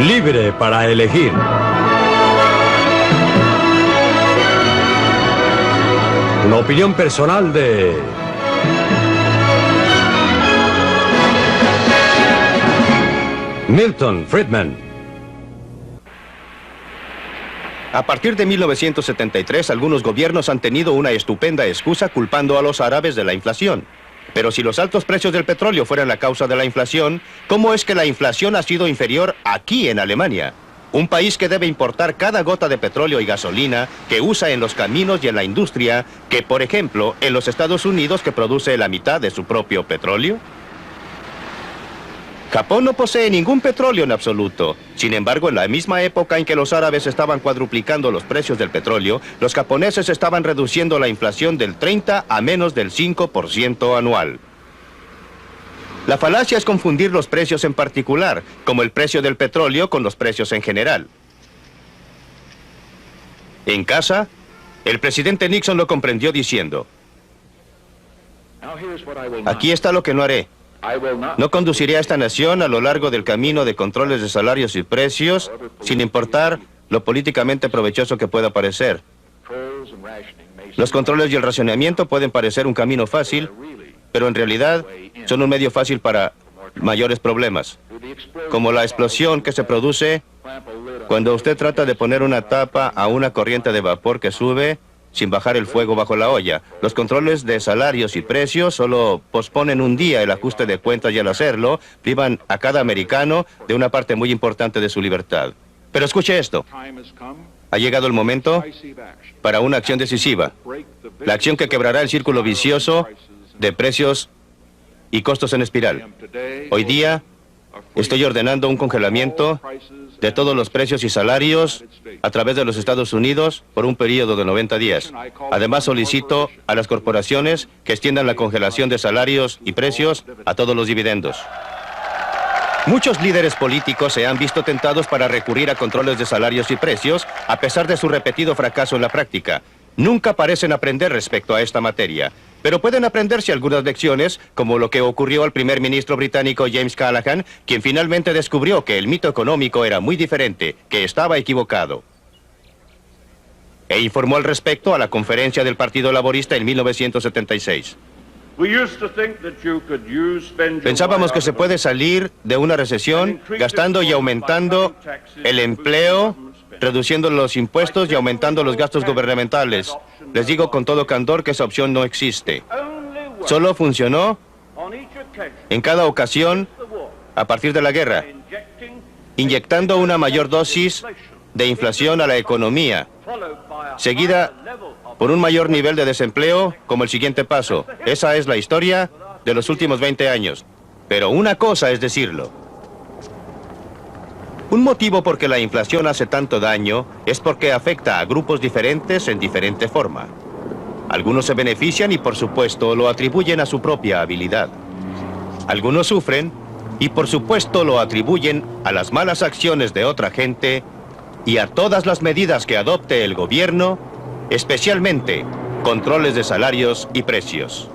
Libre para elegir. Una opinión personal de Milton Friedman. A partir de 1973, algunos gobiernos han tenido una estupenda excusa culpando a los árabes de la inflación. Pero si los altos precios del petróleo fueran la causa de la inflación, ¿cómo es que la inflación ha sido inferior aquí en Alemania? Un país que debe importar cada gota de petróleo y gasolina que usa en los caminos y en la industria, que por ejemplo en los Estados Unidos, que produce la mitad de su propio petróleo. Japón no posee ningún petróleo en absoluto. Sin embargo, en la misma época en que los árabes estaban cuadruplicando los precios del petróleo, los japoneses estaban reduciendo la inflación del 30 a menos del 5% anual. La falacia es confundir los precios en particular, como el precio del petróleo con los precios en general. En casa, el presidente Nixon lo comprendió diciendo: aquí está lo que no haré. No conduciré a esta nación a lo largo del camino de controles de salarios y precios, sin importar lo políticamente provechoso que pueda parecer. Los controles y el racionamiento pueden parecer un camino fácil, pero en realidad son un medio fácil para mayores problemas, como la explosión que se produce cuando usted trata de poner una tapa a una corriente de vapor que sube sin bajar el fuego bajo la olla. Los controles de salarios y precios solo posponen un día el ajuste de cuentas y al hacerlo, privan a cada americano de una parte muy importante de su libertad. Pero escuche esto. Ha llegado el momento para una acción decisiva. La acción que quebrará el círculo vicioso de precios y costos en espiral. Hoy día estoy ordenando un congelamiento de todos los precios y salarios a través de los Estados Unidos por un periodo de 90 días. Además, solicito a las corporaciones que extiendan la congelación de salarios y precios a todos los dividendos. Muchos líderes políticos se han visto tentados para recurrir a controles de salarios y precios, a pesar de su repetido fracaso en la práctica. Nunca parecen aprender respecto a esta materia, pero pueden aprenderse algunas lecciones, como lo que ocurrió al primer ministro británico James Callaghan, quien finalmente descubrió que el mito económico era muy diferente, que estaba equivocado. E informó al respecto a la conferencia del Partido Laborista en 1976. Pensábamos que se puede salir de una recesión gastando y aumentando el empleo, reduciendo los impuestos y aumentando los gastos gubernamentales. Les digo con todo candor que esa opción no existe. Solo funcionó en cada ocasión a partir de la guerra, inyectando una mayor dosis de inflación a la economía, seguida por un mayor nivel de desempleo como el siguiente paso. Esa es la historia de los últimos 20 años. Pero una cosa es decirlo. Un motivo por que la inflación hace tanto daño es porque afecta a grupos diferentes en diferente forma. Algunos se benefician y por supuesto lo atribuyen a su propia habilidad. Algunos sufren y por supuesto lo atribuyen a las malas acciones de otra gente y a todas las medidas que adopte el gobierno, especialmente controles de salarios y precios.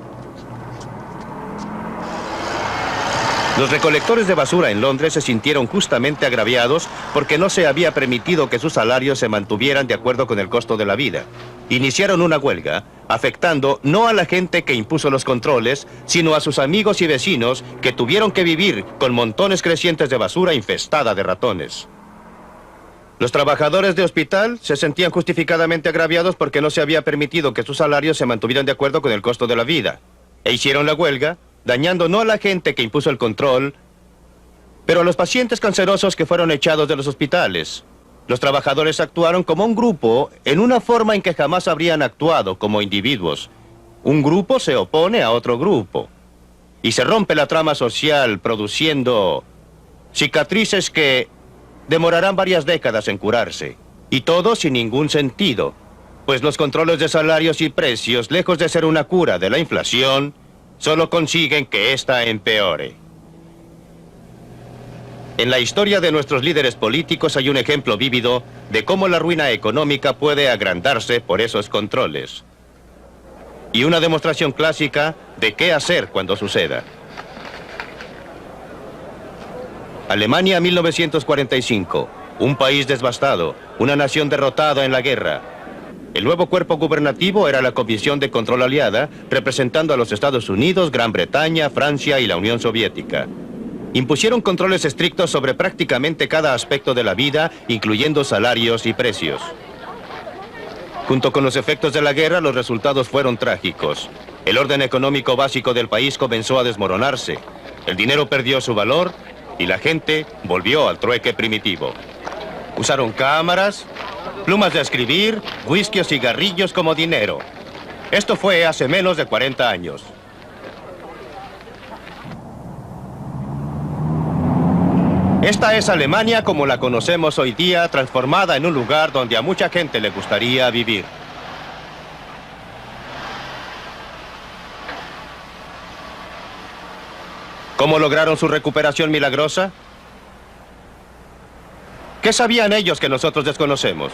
Los recolectores de basura en Londres se sintieron justamente agraviados porque no se había permitido que sus salarios se mantuvieran de acuerdo con el costo de la vida. Iniciaron una huelga, afectando no a la gente que impuso los controles, sino a sus amigos y vecinos que tuvieron que vivir con montones crecientes de basura infestada de ratones. Los trabajadores de hospital se sentían justificadamente agraviados porque no se había permitido que sus salarios se mantuvieran de acuerdo con el costo de la vida. E hicieron la huelga, dañando no a la gente que impuso el control, pero a los pacientes cancerosos que fueron echados de los hospitales. Los trabajadores actuaron como un grupo en una forma en que jamás habrían actuado como individuos. Un grupo se opone a otro grupo y se rompe la trama social produciendo cicatrices que demorarán varias décadas en curarse. Y todo sin ningún sentido, pues los controles de salarios y precios, lejos de ser una cura de la inflación, solo consiguen que ésta empeore. En la historia de nuestros líderes políticos hay un ejemplo vívido de cómo la ruina económica puede agrandarse por esos controles. Y una demostración clásica de qué hacer cuando suceda. Alemania 1945. Un país devastado, una nación derrotada en la guerra. El nuevo cuerpo gubernativo era la Comisión de Control Aliada, representando a los Estados Unidos, Gran Bretaña, Francia y la Unión Soviética. Impusieron controles estrictos sobre prácticamente cada aspecto de la vida, incluyendo salarios y precios. Junto con los efectos de la guerra, los resultados fueron trágicos. El orden económico básico del país comenzó a desmoronarse. El dinero perdió su valor y la gente volvió al trueque primitivo. Usaron cámaras, plumas de escribir, whisky o cigarrillos como dinero. Esto fue hace menos de 40 años. Esta es Alemania como la conocemos hoy día, transformada en un lugar donde a mucha gente le gustaría vivir. ¿Cómo lograron su recuperación milagrosa? ¿Qué sabían ellos que nosotros desconocemos?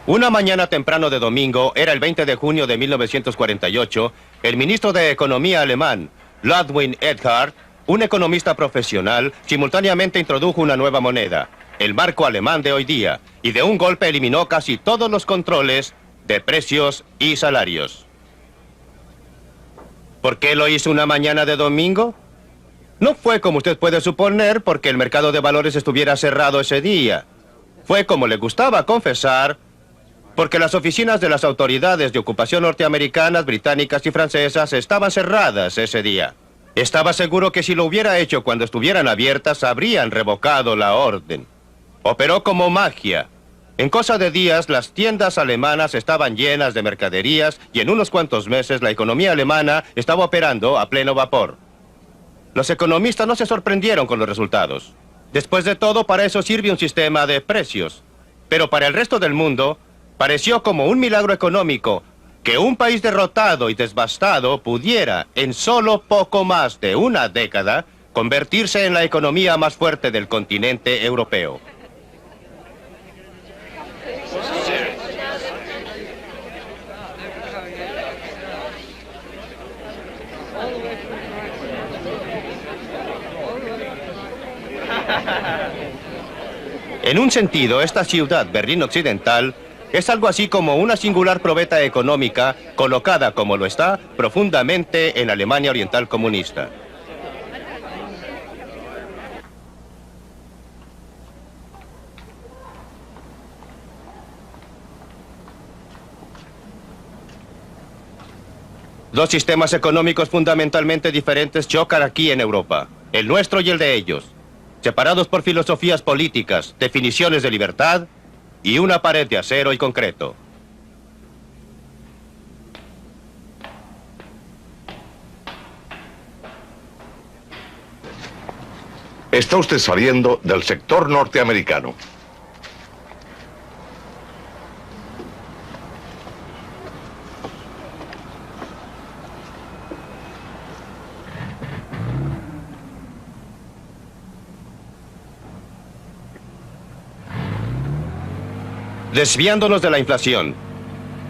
Una mañana temprano de domingo, era el 20 de junio de 1948, el ministro de Economía alemán, Ludwig Erhard, un economista profesional, simultáneamente introdujo una nueva moneda, el marco alemán de hoy día, y de un golpe eliminó casi todos los controles de precios y salarios. ¿Por qué lo hizo una mañana de domingo? No fue como usted puede suponer porque el mercado de valores estuviera cerrado ese día. Fue como le gustaba confesar, porque las oficinas de las autoridades de ocupación norteamericanas, británicas y francesas estaban cerradas ese día. Estaba seguro que si lo hubiera hecho cuando estuvieran abiertas, habrían revocado la orden. Operó como magia. En cosa de días, las tiendas alemanas estaban llenas de mercaderías y en unos cuantos meses la economía alemana estaba operando a pleno vapor. Los economistas no se sorprendieron con los resultados. Después de todo, para eso sirve un sistema de precios. Pero para el resto del mundo, pareció como un milagro económico que un país derrotado y devastado pudiera, en solo poco más de una década, convertirse en la economía más fuerte del continente europeo. En un sentido, esta ciudad, Berlín Occidental, es algo así como una singular probeta económica colocada, como lo está, profundamente en Alemania Oriental comunista. Dos sistemas económicos fundamentalmente diferentes chocan aquí en Europa, el nuestro y el de ellos, separados por filosofías políticas, definiciones de libertad y una pared de acero y concreto. Está usted saliendo del sector norteamericano. Desviándonos de la inflación,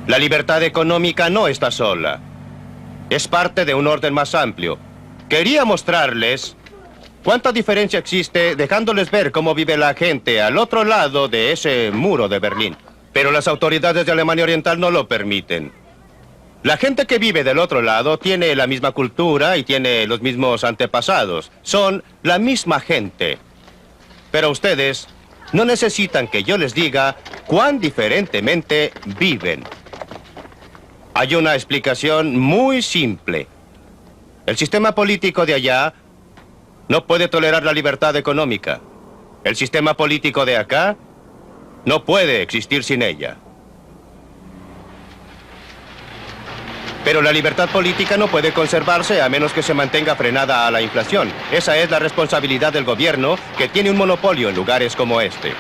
la libertad económica no está sola. Es parte de un orden más amplio. Quería mostrarles cuánta diferencia existe dejándoles ver cómo vive la gente al otro lado de ese muro de Berlín. Pero las autoridades de Alemania Oriental no lo permiten. La gente que vive del otro lado tiene la misma cultura y tiene los mismos antepasados. Son la misma gente. Pero ustedes no necesitan que yo les diga cuán diferentemente viven. Hay una explicación muy simple. El sistema político de allá no puede tolerar la libertad económica. El sistema político de acá no puede existir sin ella. Pero la libertad política no puede conservarse a menos que se mantenga frenada a la inflación. Esa es la responsabilidad del gobierno, que tiene un monopolio en lugares como este.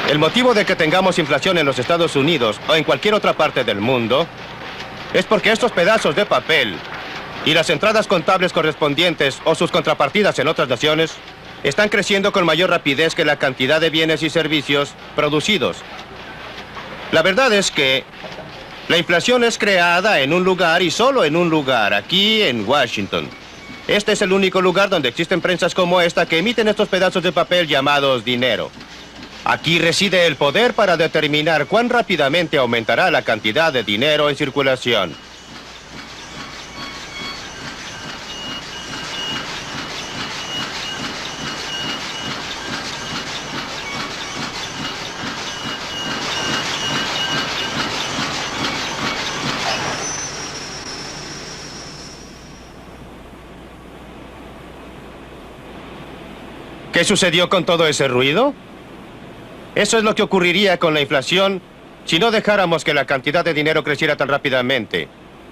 El motivo de que tengamos inflación en los Estados Unidos o en cualquier otra parte del mundo es porque estos pedazos de papel y las entradas contables correspondientes o sus contrapartidas en otras naciones están creciendo con mayor rapidez que la cantidad de bienes y servicios producidos. La verdad es que La inflación es creada en un lugar y solo en un lugar, aquí en Washington. Este es el único lugar donde existen prensas como esta que emiten estos pedazos de papel llamados dinero. Aquí reside el poder para determinar cuán rápidamente aumentará la cantidad de dinero en circulación. ¿Qué sucedió con todo ese ruido? Eso es lo que ocurriría con la inflación si no dejáramos que la cantidad de dinero creciera tan rápidamente.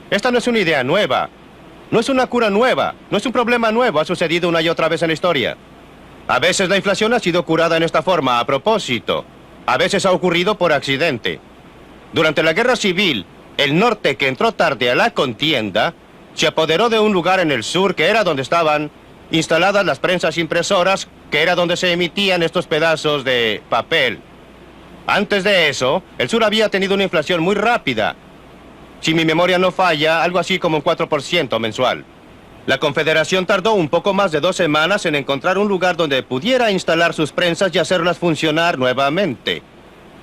Esta no es una idea nueva, no es una cura nueva, no es un problema nuevo, ha sucedido una y otra vez en la historia. A veces la inflación ha sido curada en esta forma, a propósito. A veces ha ocurrido por accidente. Durante la Guerra Civil, el norte, que entró tarde a la contienda, se apoderó de un lugar en el sur que era donde estaban instaladas las prensas impresoras, que era donde se emitían estos pedazos de papel. Antes de eso, el sur había tenido una inflación muy rápida. Si mi memoria no falla, algo así como un 4% mensual. La Confederación tardó un poco más de 2 semanas en encontrar un lugar donde pudiera instalar sus prensas y hacerlas funcionar nuevamente.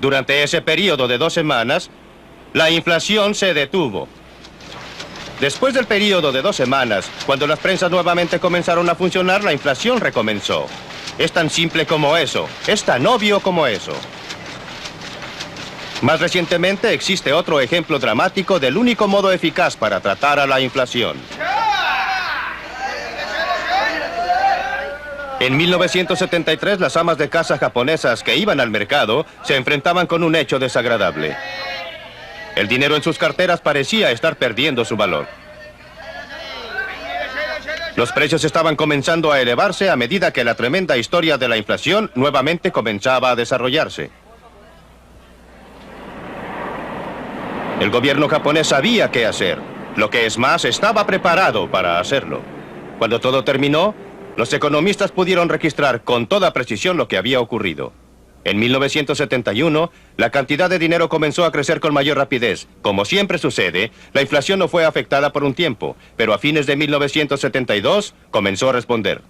Durante ese periodo de 2 semanas, la inflación se detuvo. Después del periodo de 2 semanas, cuando las prensas nuevamente comenzaron a funcionar, la inflación recomenzó. Es tan simple como eso. Es tan obvio como eso. Más recientemente existe otro ejemplo dramático del único modo eficaz para tratar a la inflación. En 1973, las amas de casa japonesas que iban al mercado se enfrentaban con un hecho desagradable. El dinero en sus carteras parecía estar perdiendo su valor. Los precios estaban comenzando a elevarse a medida que la tremenda historia de la inflación nuevamente comenzaba a desarrollarse. El gobierno japonés sabía qué hacer. Lo que es más, estaba preparado para hacerlo. Cuando todo terminó, los economistas pudieron registrar con toda precisión lo que había ocurrido. En 1971, la cantidad de dinero comenzó a crecer con mayor rapidez. Como siempre sucede, la inflación no fue afectada por un tiempo, pero a fines de 1972 comenzó a responder.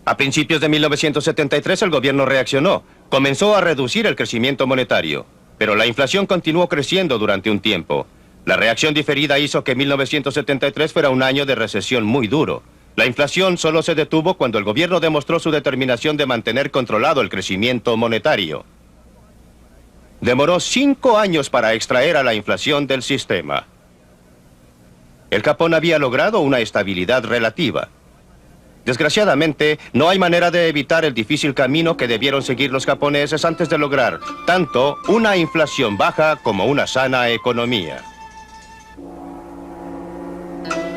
A principios de 1973 el gobierno reaccionó, comenzó a reducir el crecimiento monetario, pero la inflación continuó creciendo durante un tiempo. La reacción diferida hizo que 1973 fuera un año de recesión muy duro. La inflación solo se detuvo cuando el gobierno demostró su determinación de mantener controlado el crecimiento monetario. Demoró 5 años para extraer a la inflación del sistema. El Japón había logrado una estabilidad relativa. Desgraciadamente, no hay manera de evitar el difícil camino que debieron seguir los japoneses antes de lograr tanto una inflación baja como una sana economía.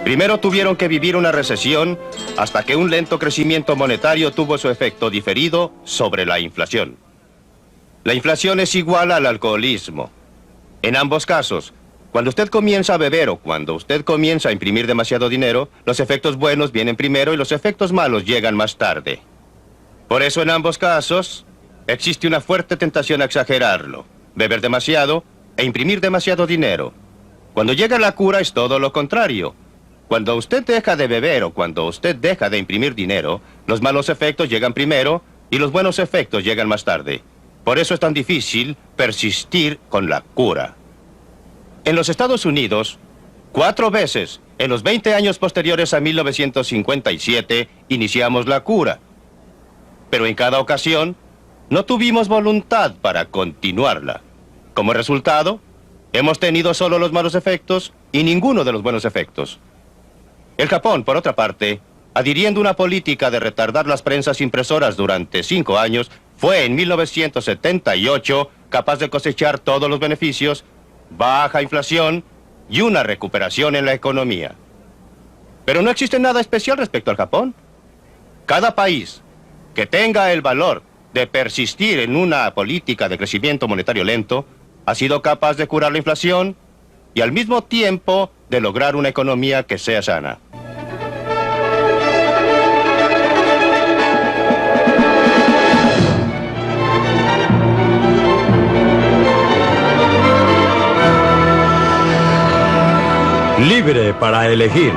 Primero tuvieron que vivir una recesión hasta que un lento crecimiento monetario tuvo su efecto diferido sobre la inflación. La inflación es igual al alcoholismo. En ambos casos, cuando usted comienza a beber o cuando usted comienza a imprimir demasiado dinero, los efectos buenos vienen primero y los efectos malos llegan más tarde. Por eso en ambos casos existe una fuerte tentación a exagerarlo, beber demasiado e imprimir demasiado dinero. Cuando llega la cura es todo lo contrario. Cuando usted deja de beber o cuando usted deja de imprimir dinero, los malos efectos llegan primero y los buenos efectos llegan más tarde. Por eso es tan difícil persistir con la cura. En los Estados Unidos, 4 veces en los 20 años posteriores a 1957 iniciamos la cura. Pero en cada ocasión no tuvimos voluntad para continuarla. Como resultado, hemos tenido solo los malos efectos y ninguno de los buenos efectos. El Japón, por otra parte, adhiriendo una política de retardar las prensas impresoras durante 5 años, fue en 1978 capaz de cosechar todos los beneficios, baja inflación y una recuperación en la economía. Pero no existe nada especial respecto al Japón. Cada país que tenga el valor de persistir en una política de crecimiento monetario lento ha sido capaz de curar la inflación y al mismo tiempo de lograr una economía que sea sana. Libre para elegir.